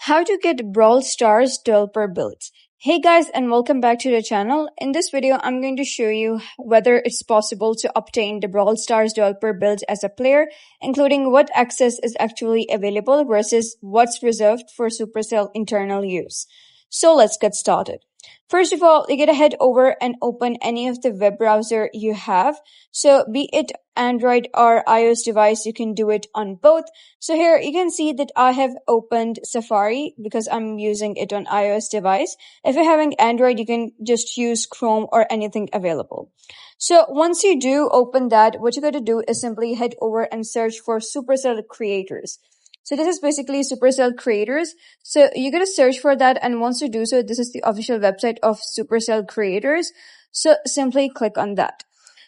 How to get Brawl Stars developer builds. Hey guys, and welcome back to the channel. In this video, I'm going to show you whether it's possible to obtain the Brawl Stars developer builds as a player, including what access is actually available versus what's reserved for Supercell internal use. So let's get started. First of all, you gotta head over and open any of the web browser you have. So be it Android or iOS device, you can do it on both. So here you can see that I have opened Safari because I'm using it on iOS device. If you're having Android, you can just use Chrome or anything available. So once you do open that, what you gotta do is simply head over and search for Supercell creators. So this is basically Supercell creators. So you're going to search for that. And once you do so, this is the official website of Supercell creators. So simply click on that.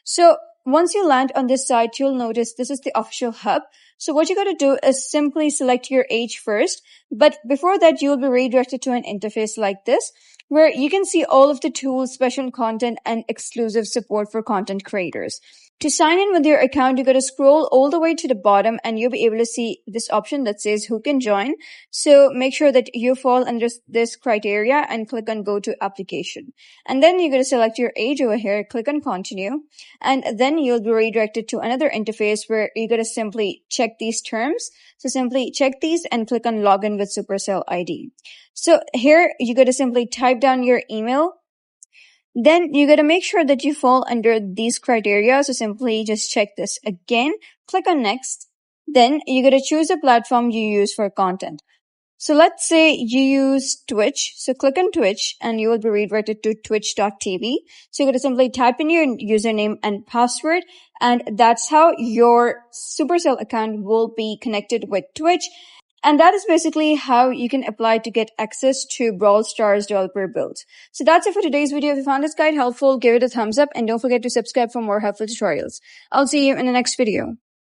So once you land on this site, you'll notice this is the official hub. So what you got to do is simply select your age first. But before that, you'll be redirected to an interface like this, where you can see all of the tools, special content, and exclusive support for content creators. To sign in with your account, you got to scroll all the way to the bottom and you'll be able to see this option that says who can join. So make sure that you fall under this criteria and click on go to application. And then you're going to select your age over here, click on continue. And then you'll be redirected to another interface where you're going to simply check these terms. So simply check these and click on login with Supercell ID. So here you got to simply type down your email. Then you got to make sure that you fall under these criteria. So simply just check this again, click on next. Then you got to choose a platform you use for content. So let's say you use Twitch. So click on Twitch and you will be redirected to twitch.tv. So you got to simply type in your username and password. And that's how your Supercell account will be connected with Twitch. And that is basically how you can apply to get access to Brawl Stars developer builds. So that's it for today's video. If you found this guide helpful, give it a thumbs up and don't forget to subscribe for more helpful tutorials. I'll see you in the next video.